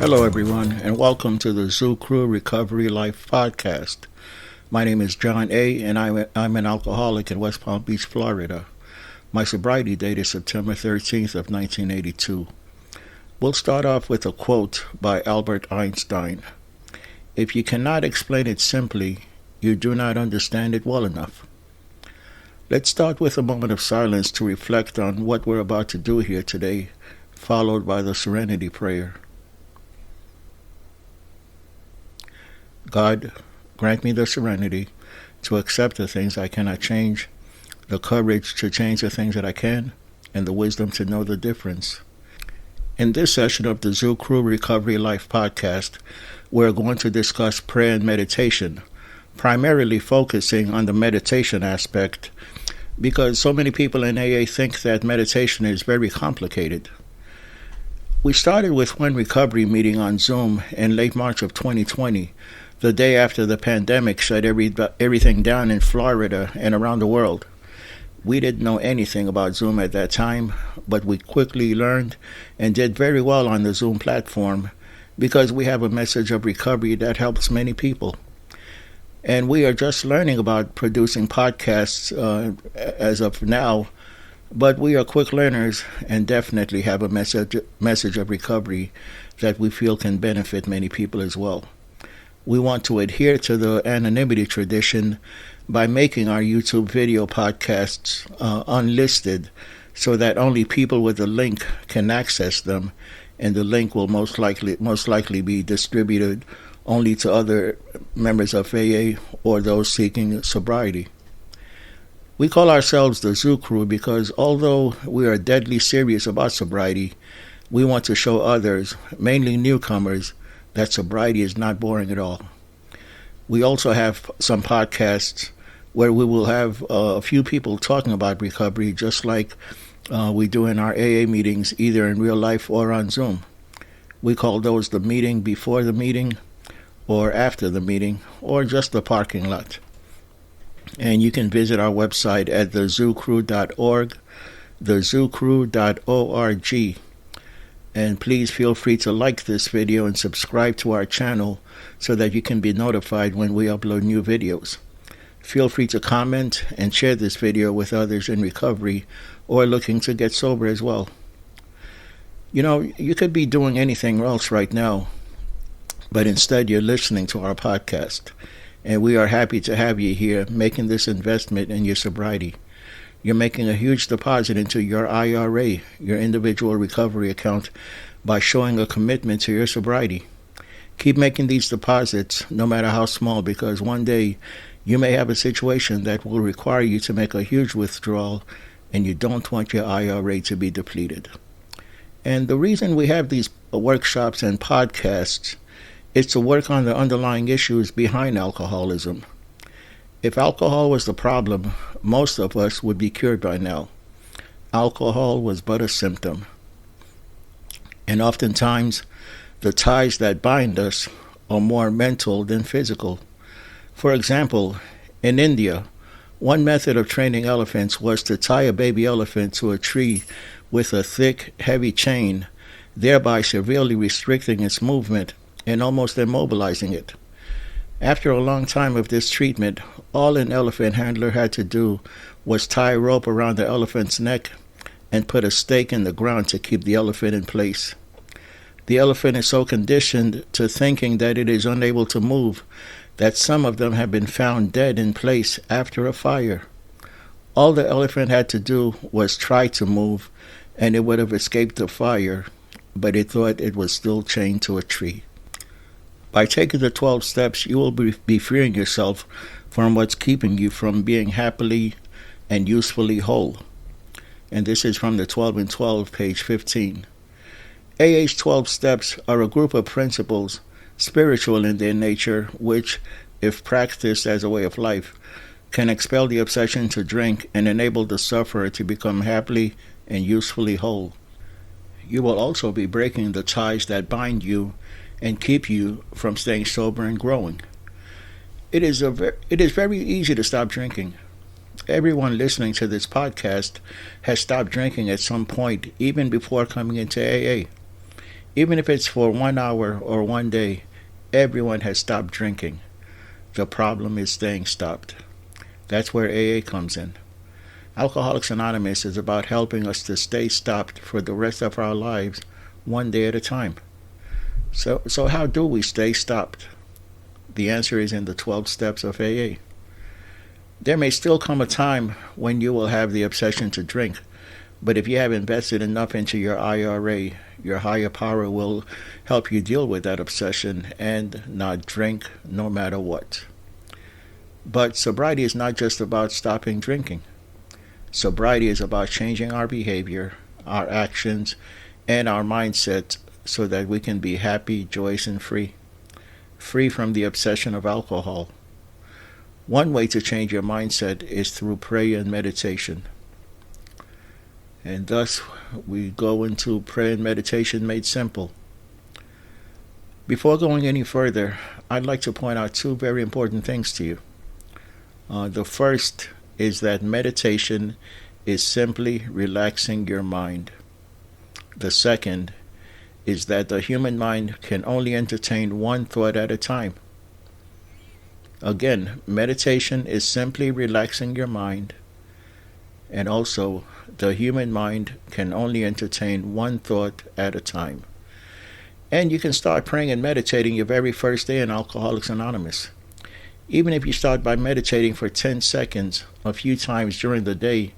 Hello, everyone, and welcome to the thru Recovery Life podcast. My name is John A., and I'm an alcoholic in West Palm Beach, Florida. My sobriety date is September 13th of 1982. We'll start off with a quote by Albert Einstein. If you cannot explain it simply, you do not understand it well enough. Let's start with a moment of silence to reflect on what we're about to do here today, followed by the Serenity Prayer. God, grant me the serenity to accept the things I cannot change, the courage to change the things that I can, and the wisdom to know the difference. In this session of the thru Recovery Life podcast, we're going to discuss prayer and meditation, primarily focusing on the meditation aspect, because so many people in AA think that meditation is very complicated. We started with one recovery meeting on Zoom in late March of 2020, the day after the pandemic shut everything down in Florida and around the world. We didn't know anything about Zoom at that time, but we quickly learned and did very well on the Zoom platform because we have a message of recovery that helps many people. And we are just learning about producing podcasts as of now, but we are quick learners and definitely have a message of recovery that we feel can benefit many people as well. We want to adhere to the anonymity tradition by making our YouTube video podcasts unlisted so that only people with a link can access them, and the link will most likely be distributed only to other members of AA or those seeking sobriety. We call ourselves the thru because although we are deadly serious about sobriety, we want to show others, mainly newcomers, that sobriety is not boring at all. We also have some podcasts where we will have a few people talking about recovery, just like we do in our AA meetings, either in real life or on Zoom. We call those the meeting before the meeting, or after the meeting, or just the parking lot. And you can visit our website at thezooCrew.org, thezooCrew.org. And please feel free to like this video and subscribe to our channel so that you can be notified when we upload new videos. Feel free to comment and share this video with others in recovery or looking to get sober as well. You know, you could be doing anything else right now, but instead you're listening to our podcast. And we are happy to have you here making this investment in your sobriety. You're making a huge deposit into your IRA, your individual recovery account, by showing a commitment to your sobriety. Keep making these deposits, no matter how small, because one day you may have a situation that will require you to make a huge withdrawal, and you don't want your IRA to be depleted. And the reason we have these workshops and podcasts is to work on the underlying issues behind alcoholism. If alcohol was the problem, most of us would be cured by now. Alcohol was but a symptom. And oftentimes, the ties that bind us are more mental than physical. For example, in India, one method of training elephants was to tie a baby elephant to a tree with a thick, heavy chain, thereby severely restricting its movement and almost immobilizing it. After a long time of this treatment, all an elephant handler had to do was tie a rope around the elephant's neck and put a stake in the ground to keep the elephant in place. The elephant is so conditioned to thinking that it is unable to move that some of them have been found dead in place after a fire. All the elephant had to do was try to move, and it would have escaped the fire, but it thought it was still chained to a tree. By taking the 12 steps, you will be freeing yourself from what's keeping you from being happily and usefully whole. And this is from the 12 and 12, page 15. AA's 12 steps are a group of principles, spiritual in their nature, which, if practiced as a way of life, can expel the obsession to drink and enable the sufferer to become happily and usefully whole. You will also be breaking the ties that bind you and keep you from staying sober and growing. It is very easy to stop drinking. Everyone listening to this podcast has stopped drinking at some point, even before coming into AA. Even if it's for 1 hour or one day, everyone has stopped drinking. The problem is staying stopped. That's where AA comes in. Alcoholics Anonymous is about helping us to stay stopped for the rest of our lives, one day at a time. So how do we stay stopped? The answer is in the 12 steps of AA. There may still come a time when you will have the obsession to drink, but if you have invested enough into your IRA, your higher power will help you deal with that obsession and not drink no matter what. But sobriety is not just about stopping drinking. Sobriety is about changing our behavior, our actions, and our mindset so that we can be happy, joyous, and free. Free from the obsession of alcohol. One way to change your mindset is through prayer and meditation. And thus, we go into prayer and meditation made simple. Before going any further, I'd like to point out two very important things to you. The first is that meditation is simply relaxing your mind. The second is that the human mind can only entertain one thought at a time. Again, meditation is simply relaxing your mind, and also the human mind can only entertain one thought at a time. And you can start praying and meditating your very first day in Alcoholics Anonymous. Even if you start by meditating for 10 seconds a few times during the day,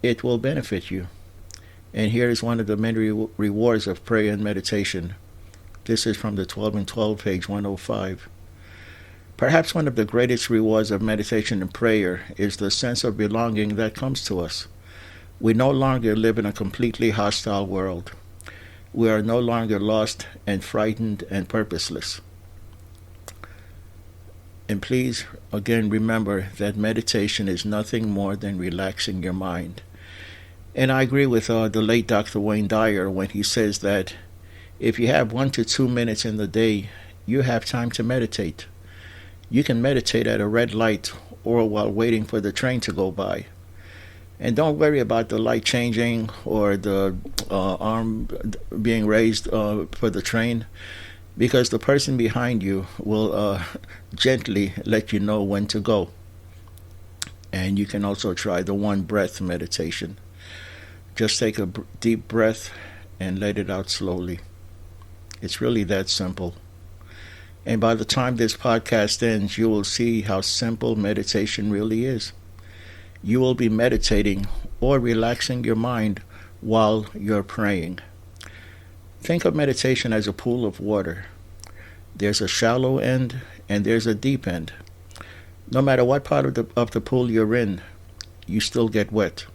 it will benefit you. And here is one of the many rewards of prayer and meditation. This is from the 12 and 12, page 105. Perhaps one of the greatest rewards of meditation and prayer is the sense of belonging that comes to us. We no longer live in a completely hostile world. We are no longer lost and frightened and purposeless. And please, again, remember that meditation is nothing more than relaxing your mind. And I agree with the late Dr. Wayne Dyer when he says that if you have 1 to 2 minutes in the day, you have time to meditate. You can meditate at a red light or while waiting for the train to go by. And don't worry about the light changing or the arm being raised for the train, because the person behind you will gently let you know when to go. And you can also try the one breath meditation. Just take a deep breath and let it out slowly. It's really that simple. And by the time this podcast ends, you will see how simple meditation really is. You will be meditating or relaxing your mind while you're praying. Think of meditation as a pool of water. There's a shallow end and there's a deep end. No matter what part of the pool you're in, you still get wet.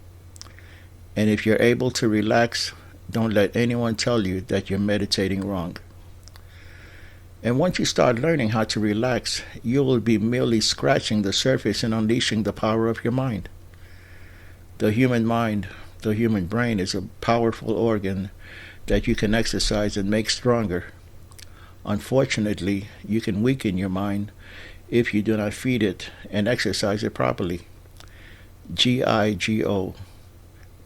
And if you're able to relax, don't let anyone tell you that you're meditating wrong. And once you start learning how to relax, you will be merely scratching the surface and unleashing the power of your mind. The human mind, the human brain, is a powerful organ that you can exercise and make stronger. Unfortunately, you can weaken your mind if you do not feed it and exercise it properly. GIGO.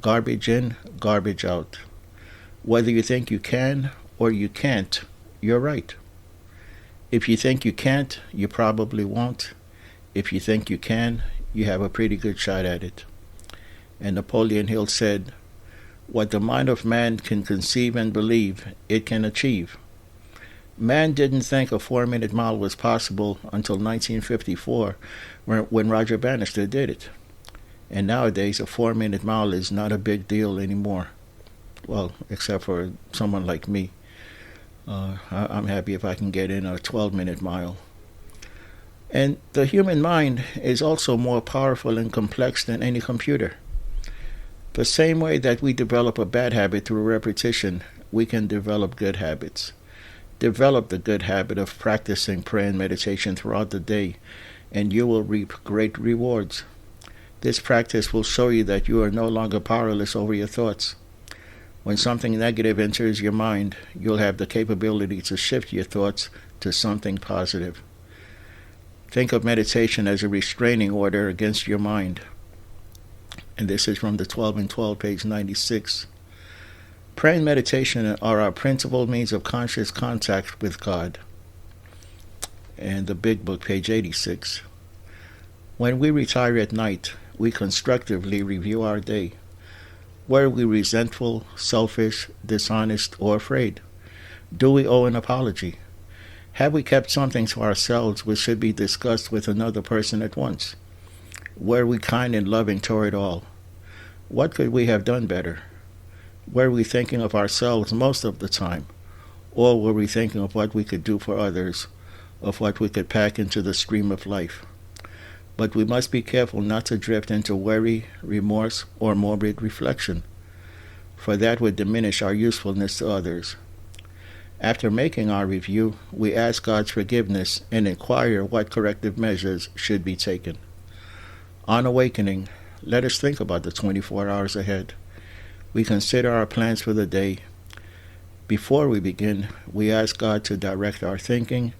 Garbage in, garbage out. Whether you think you can or you can't, you're right. If you think you can't, you probably won't. If you think you can, you have a pretty good shot at it. And Napoleon Hill said, "What the mind of man can conceive and believe, it can achieve." Man didn't think a 4-minute mile was possible until 1954, when Roger Bannister did it. And nowadays, a 4-minute mile is not a big deal anymore. Well, except for someone like me. I'm happy if I can get in a 12-minute mile. And the human mind is also more powerful and complex than any computer. The same way that we develop a bad habit through repetition, we can develop good habits. Develop the good habit of practicing prayer and meditation throughout the day, and you will reap great rewards. This practice will show you that you are no longer powerless over your thoughts. When something negative enters your mind, you'll have the capability to shift your thoughts to something positive. Think of meditation as a restraining order against your mind. And this is from the 12 and 12, page 96. Prayer and meditation are our principal means of conscious contact with God. And the Big Book, page 86. When we retire at night, we constructively review our day. Were we resentful, selfish, dishonest, or afraid? Do we owe an apology? Have we kept something to ourselves which should be discussed with another person at once? Were we kind and loving toward all? What could we have done better? Were we thinking of ourselves most of the time? Or were we thinking of what we could do for others, of what we could pack into the stream of life? But we must be careful not to drift into worry, remorse, or morbid reflection, for that would diminish our usefulness to others. After making our review, we ask God's forgiveness and inquire what corrective measures should be taken. On awakening, let us think about the 24 hours ahead. We consider our plans for the day. Before we begin, we ask God to direct our thinking,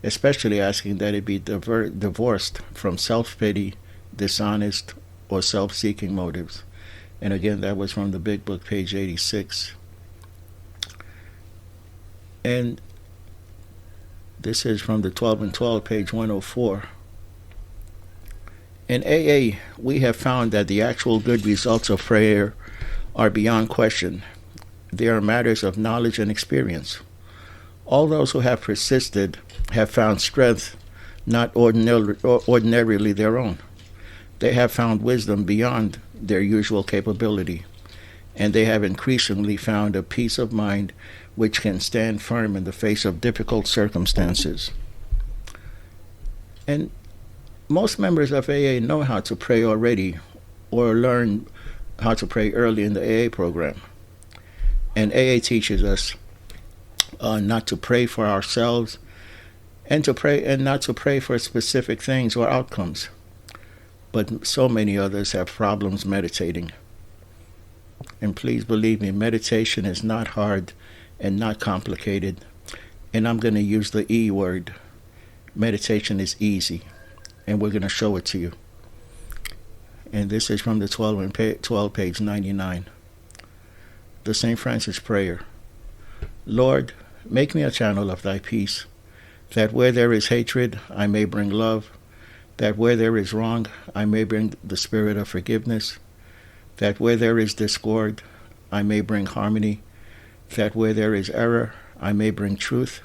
especially asking that it be divorced from self-pity, dishonest, or self-seeking motives. And again, that was from the Big Book, page 86. And this is from the 12 and 12, page 104. In AA, we have found that the actual good results of prayer are beyond question. They are matters of knowledge and experience. All those who have persisted have found strength not ordinarily their own. They have found wisdom beyond their usual capability, and they have increasingly found a peace of mind which can stand firm in the face of difficult circumstances. And most members of AA know how to pray already, or learn how to pray early in the AA program. And AA teaches us not to pray for ourselves, and not to pray for specific things or outcomes. But so many others have problems meditating. And please believe me, meditation is not hard and not complicated. And I'm going to use the E word. Meditation is easy. And we're going to show it to you. And this is from the 12, page 99. The St. Francis Prayer. Lord, make me a channel of thy peace, that where there is hatred, I may bring love, that where there is wrong, I may bring the spirit of forgiveness, that where there is discord, I may bring harmony, that where there is error, I may bring truth,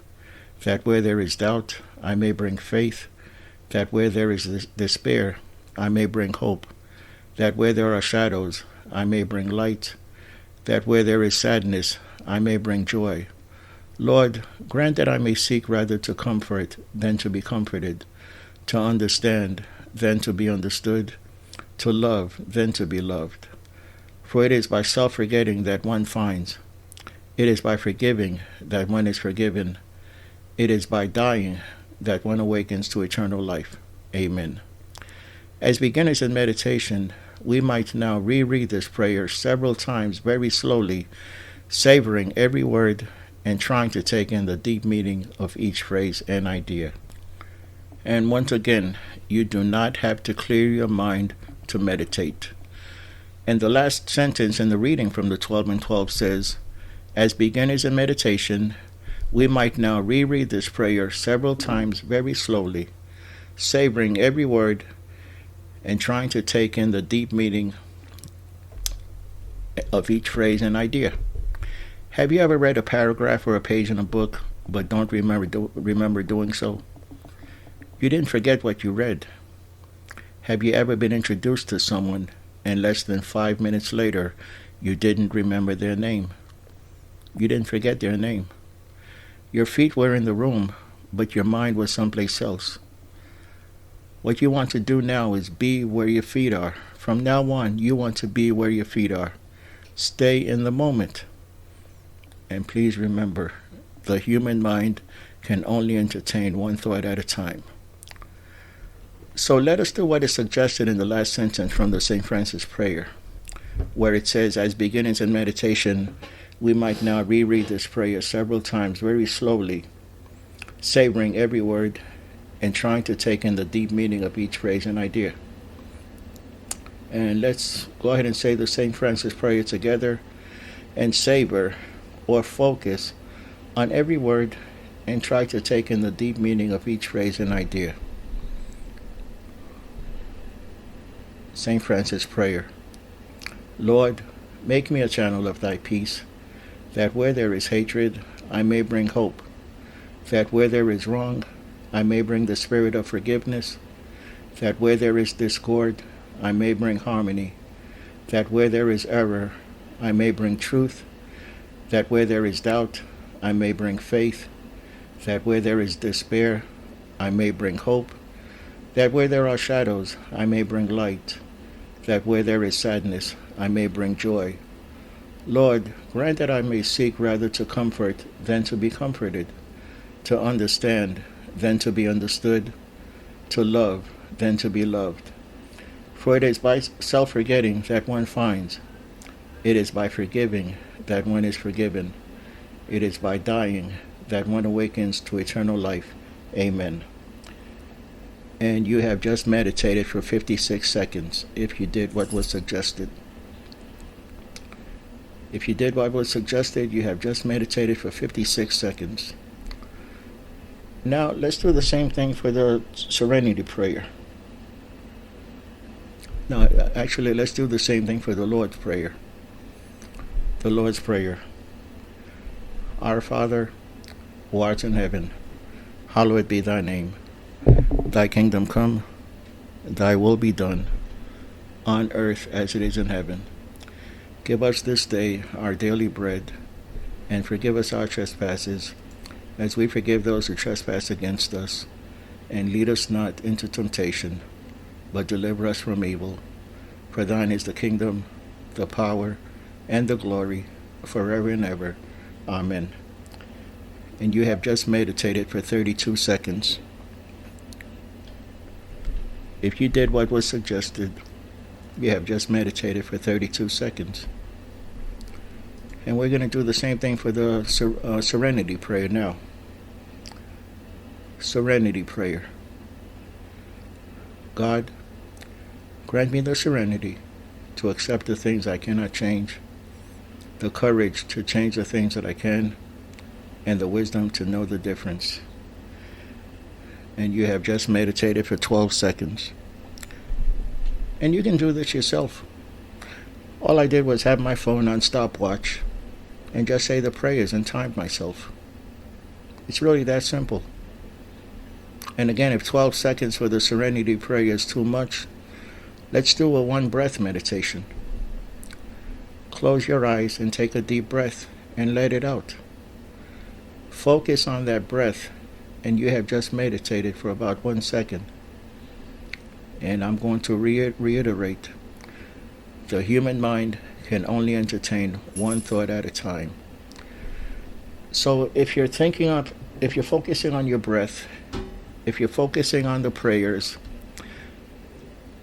that where there is doubt, I may bring faith, that where there is despair, I may bring hope, that where there are shadows, I may bring light, that where there is sadness, I may bring joy. Lord, grant that I may seek rather to comfort than to be comforted, to understand than to be understood, to love than to be loved. For it is by self-forgetting that one finds. It is by forgiving that one is forgiven. It is by dying that one awakens to eternal life. Amen. As beginners in meditation, we might now reread this prayer several times very slowly, savoring every word and trying to take in the deep meaning of each phrase and idea. And once again, you do not have to clear your mind to meditate. And the last sentence in the reading from the 12 and 12 says, as beginners in meditation, we might now reread this prayer several times very slowly, savoring every word and trying to take in the deep meaning of each phrase and idea. Have you ever read a paragraph or a page in a book but don't remember doing so? You didn't forget what you read. Have you ever been introduced to someone and less than 5 minutes later you didn't remember their name? You didn't forget their name. Your feet were in the room, but your mind was someplace else. What you want to do now is be where your feet are. From now on, you want to be where your feet are. Stay in the moment. And please remember, the human mind can only entertain one thought at a time. So let us do what is suggested in the last sentence from the St. Francis Prayer, where it says, as beginners in meditation, we might now reread this prayer several times very slowly, savoring every word and trying to take in the deep meaning of each phrase and idea. And let's go ahead and say the St. Francis Prayer together. and savor or focus on every word and try to take in the deep meaning of each phrase and idea. St. Francis Prayer. Lord, make me a channel of thy peace, that where there is hatred, I may bring hope, that where there is wrong, I may bring the spirit of forgiveness, that where there is discord, I may bring harmony, that where there is error, I may bring truth, that where there is doubt, I may bring faith, that where there is despair, I may bring hope, that where there are shadows, I may bring light, that where there is sadness, I may bring joy. Lord, grant that I may seek rather to comfort than to be comforted, to understand than to be understood, to love than to be loved. For it is by self-forgetting that one finds. It is by forgiving that one is forgiven. It is by dying that one awakens to eternal life. Amen. And you have just meditated for 56 seconds if you did what was suggested. If you did what was suggested, you have just meditated for 56 seconds. Now, let's do the same thing for the Serenity Prayer. No, actually, let's do the same thing for the Lord's Prayer. The Lord's Prayer. Our Father, who art in heaven, hallowed be thy name. Thy kingdom come, thy will be done, on earth as it is in heaven. Give us this day our daily bread, and forgive us our trespasses, as we forgive those who trespass against us. And lead us not into temptation, but deliver us from evil. For thine is the kingdom, the power, and the glory, forever and ever. Amen. And you have just meditated for 32 seconds. If you did what was suggested, you have just meditated for 32 seconds. And we're going to do the same thing for the Serenity Prayer now. Serenity Prayer. God, grant me the serenity to accept the things I cannot change, the courage to change the things that I can, and the wisdom to know the difference. And you have just meditated for 12 seconds. And you can do this yourself. All I did was have my phone on stopwatch and just say the prayers and time myself. It's really that simple. And again, if 12 seconds for the Serenity Prayer is too much, let's do a one breath meditation. Close your eyes and take a deep breath and let it out. Focus on that breath, and you have just meditated for about 1 second. And I'm going to reiterate. The human mind can only entertain one thought at a time. So if you're focusing on your breath, if you're focusing on the prayers,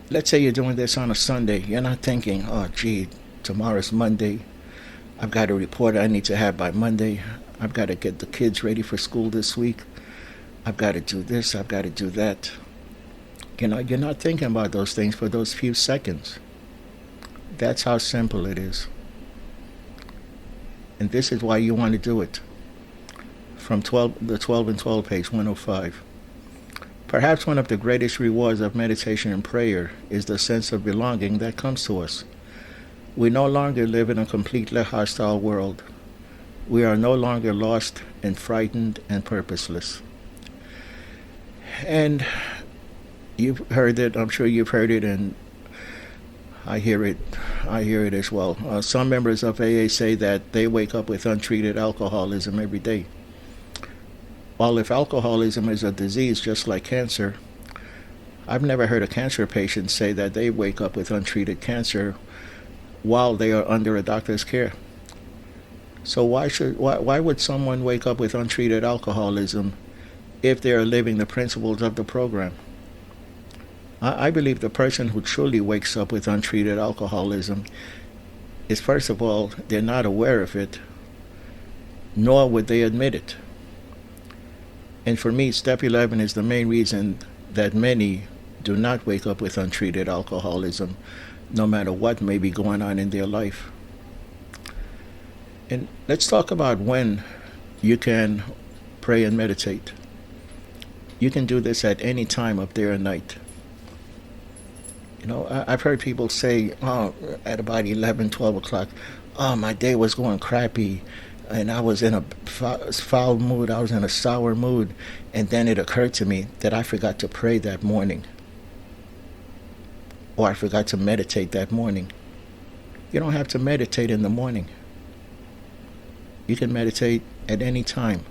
let's say you're doing this on a Sunday, you're not thinking, oh gee, tomorrow's Monday, I've got a report I need to have by Monday, I've got to get the kids ready for school this week, I've got to do this, I've got to do that. You're not thinking about those things for those few seconds. That's how simple it is. And this is why you want to do it. From the 12 and 12 page 105. Perhaps one of the greatest rewards of meditation and prayer is the sense of belonging that comes to us. We no longer live in a completely hostile world. We are no longer lost and frightened and purposeless. And you've heard it, I'm sure you've heard it, and I hear it as well. Some members of AA say that they wake up with untreated alcoholism every day. While if alcoholism is a disease just like cancer, I've never heard a cancer patient say that they wake up with untreated cancer while they are under a doctor's care. So why would someone wake up with untreated alcoholism if they are living the principles of the program? I believe the person who truly wakes up with untreated alcoholism is, first of all, they're not aware of it, nor would they admit it. And for me, step 11 is the main reason that many do not wake up with untreated alcoholism, no matter what may be going on in their life. And let's talk about when you can pray and meditate. You can do this at any time of day or night. I've heard people say, oh, at about 11, 12 o'clock, oh, my day was going crappy and I was in a foul mood, I was in a sour mood. And then it occurred to me that I forgot to pray that morning, or I forgot to meditate that morning. You don't have to meditate in the morning. You can meditate at any time.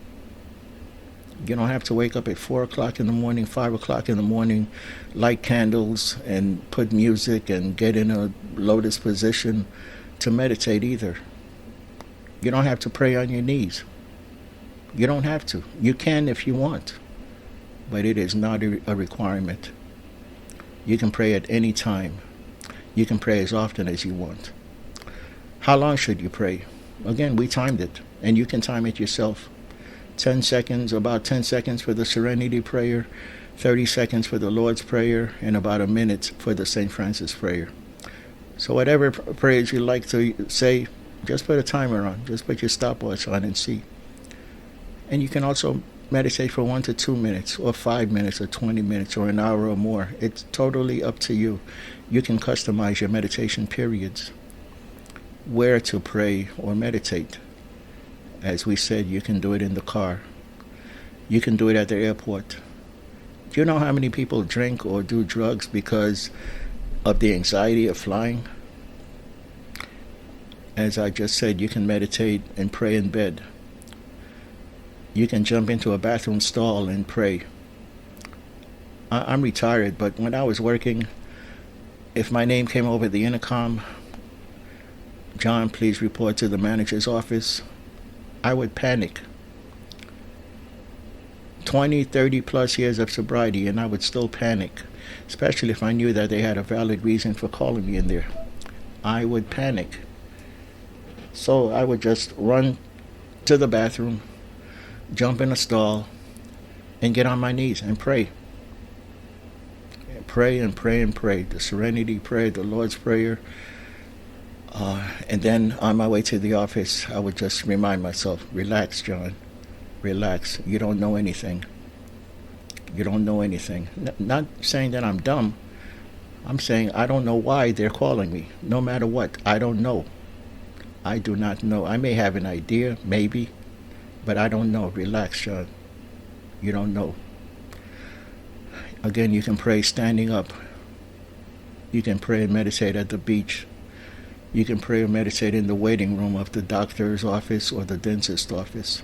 You don't have to wake up at 4 o'clock in the morning, 5 o'clock in the morning, light candles and put music and get in a lotus position to meditate either. You don't have to pray on your knees. You don't have to. You can if you want, but it is not a requirement. You can pray at any time. You can pray as often as you want. How long should you pray? Again, we timed it, and you can time it yourself. 10 seconds, about 10 seconds for the Serenity prayer, 30 seconds for the Lord's Prayer, and about a minute for the St. Francis prayer. So whatever prayers you like to say, just put a timer on. Just put your stopwatch on and see. And you can also meditate for 1 to 2 minutes, or 5 minutes, or 20 minutes, or an hour or more. It's totally up to you. You can customize your meditation periods, where to pray or meditate. As we said, you can do it in the car. You can do it at the airport. Do you know how many people drink or do drugs because of the anxiety of flying? As I just said, you can meditate and pray in bed. You can jump into a bathroom stall and pray. I'm retired, but when I was working, if my name came over the intercom, John, please report to the manager's office, I would panic. 20, 30 plus years of sobriety, and I would still panic, especially if I knew that they had a valid reason for calling me in there. I would panic. So I would just run to the bathroom, jump in a stall, and get on my knees and pray. Pray and pray and pray. The Serenity Prayer, the Lord's Prayer. And then on my way to the office, I would just remind myself, relax, John, relax. You don't know anything. You don't know anything. Not saying that I'm dumb. I'm saying I don't know why they're calling me. No matter what, I don't know. I do not know. I may have an idea, maybe, but I don't know. Relax, John. You don't know. Again, you can pray standing up. You can pray and meditate at the beach. You can pray or meditate in the waiting room of the doctor's office or the dentist's office.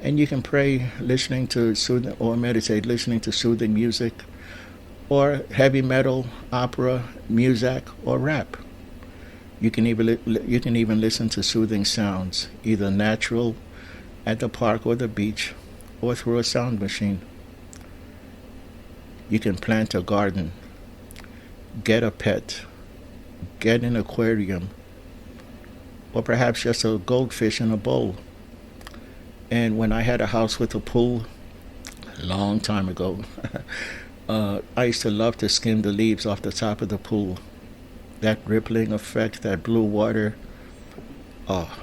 And you can pray listening to soothing, or meditate listening to soothing music, or heavy metal, opera, music, or rap. You can even listen to soothing sounds, either natural at the park or the beach, or through a sound machine. You can plant a garden, get a pet, get an aquarium, or perhaps just a goldfish in a bowl. And when I had a house with a pool, a long time ago, I used to love to skim the leaves off the top of the pool. That rippling effect, that blue water. Oh,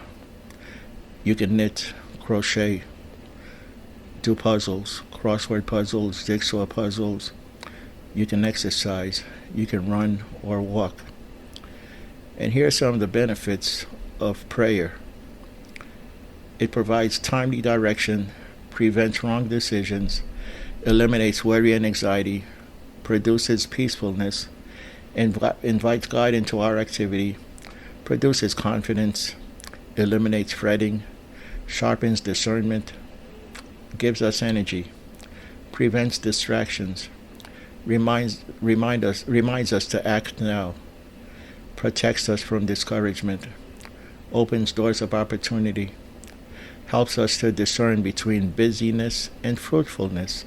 you can knit, crochet, do puzzles, crossword puzzles, jigsaw puzzles. You can exercise. You can run or walk. And here are some of the benefits of prayer. It provides timely direction, prevents wrong decisions, eliminates worry and anxiety, produces peacefulness, invites God into our activity, produces confidence, eliminates fretting, sharpens discernment, gives us energy, prevents distractions, reminds us to act now, protects us from discouragement, opens doors of opportunity, helps us to discern between busyness and fruitfulness.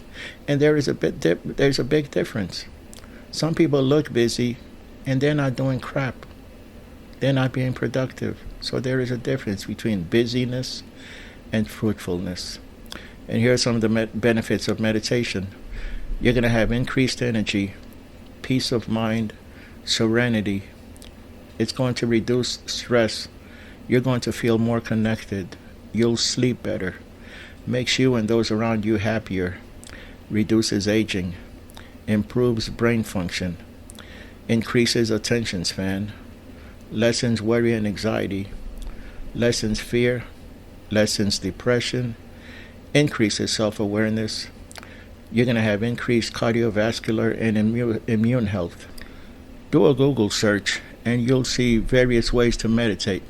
And there's a big difference. Some people look busy and they're not doing crap. They're not being productive. So there is a difference between busyness and fruitfulness. And here are some of the benefits of meditation. You're going to have increased energy, peace of mind, serenity. It's going to reduce stress You're going to feel more connected. You'll sleep better. Makes you and those around you happier. Reduces aging. Improves brain function. Increases attention span. Lessens worry and anxiety. Lessens fear. Lessens depression. Increases self-awareness. You're going to have increased cardiovascular and immune health. Do a Google search and you'll see various ways to meditate.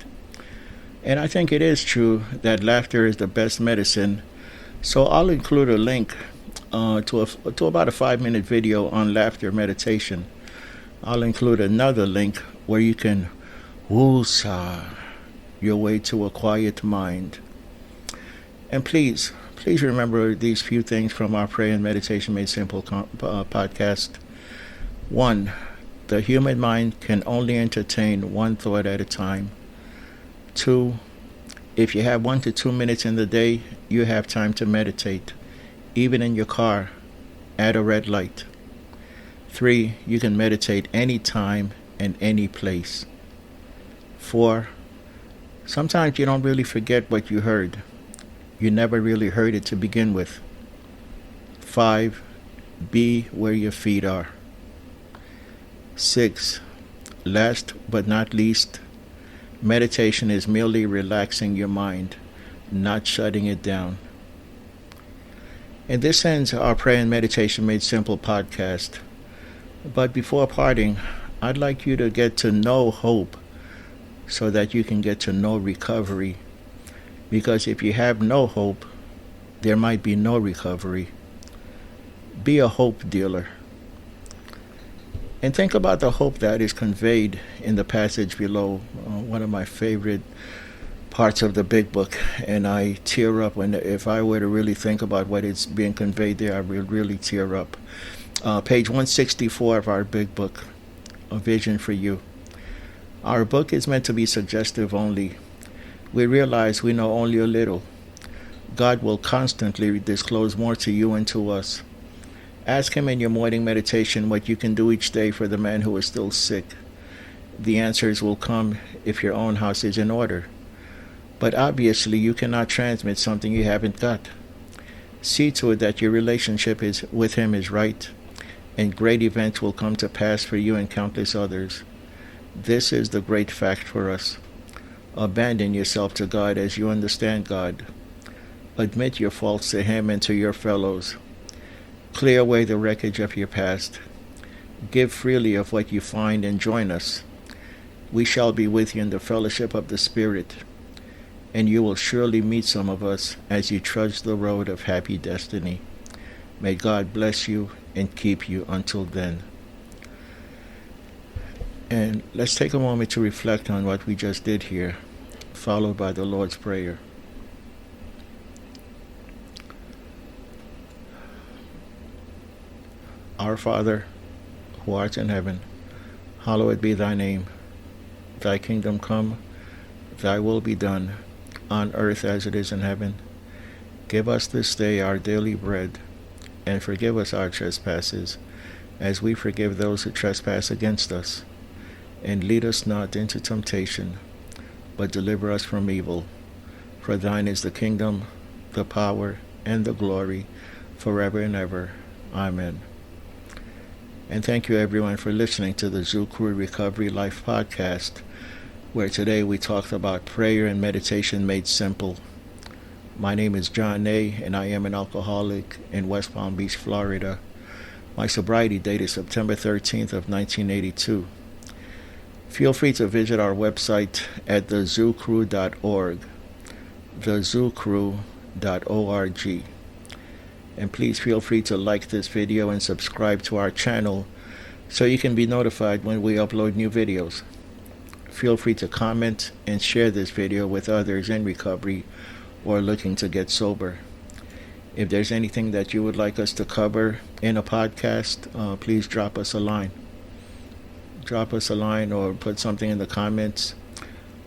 And I think it is true that laughter is the best medicine. So I'll include a link to about a 5-minute video on laughter meditation. I'll include another link where you can woosah your way to a quiet mind. And please remember these few things from our Prayer and Meditation Made Simple podcast. 1. The human mind can only entertain one thought at a time. 2. If you have 1 to 2 minutes in the day, you have time to meditate, even in your car, at a red light. 3. You can meditate anytime and any place. 4. Sometimes you don't really forget what you heard. You never really heard it to begin with. 5. Be where your feet are. 6. Last but not least, meditation is merely relaxing your mind, not shutting it down. And this ends our Prayer and Meditation Made Simple podcast. But before parting, I'd like you to get to know hope so that you can get to know recovery. Because if you have no hope, there might be no recovery. Be a hope dealer. And think about the hope that is conveyed in the passage below, one of my favorite parts of the big book. And I tear up if I were to really think about what is being conveyed there, I would really tear up. Page 164 of our big book, A Vision for You. Our book is meant to be suggestive only. We realize we know only a little. God will constantly disclose more to you and to us. Ask him in your morning meditation what you can do each day for the man who is still sick. The answers will come if your own house is in order. But obviously you cannot transmit something you haven't got. See to it that your relationship with him is right, and great events will come to pass for you and countless others. This is the great fact for us. Abandon yourself to God as you understand God. Admit your faults to him and to your fellows. Clear away the wreckage of your past. Give freely of what you find and join us. We shall be with you in the fellowship of the Spirit, and you will surely meet some of us as you trudge the road of happy destiny. May God bless you and keep you until then. And let's take a moment to reflect on what we just did here, followed by the Lord's Prayer. Our Father, who art in heaven, hallowed be thy name. Thy kingdom come, thy will be done, on earth as it is in heaven. Give us this day our daily bread, and forgive us our trespasses, as we forgive those who trespass against us. And lead us not into temptation, but deliver us from evil. For thine is the kingdom, the power, and the glory, forever and ever. Amen. And thank you everyone for listening to the thru Recovery Life podcast, where today we talked about prayer and meditation made simple. My name is John A., and I am an alcoholic in West Palm Beach, Florida. My sobriety date is September 13th of 1982. Feel free to visit our website at thezooCrew.org, thezooCrew.org. And please feel free to like this video and subscribe to our channel so you can be notified when we upload new videos. Feel free to comment and share this video with others in recovery or looking to get sober. If there's anything that you would like us to cover in a podcast, please drop us a line. Drop us a line or put something in the comments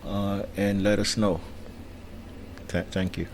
and let us know. Thank you.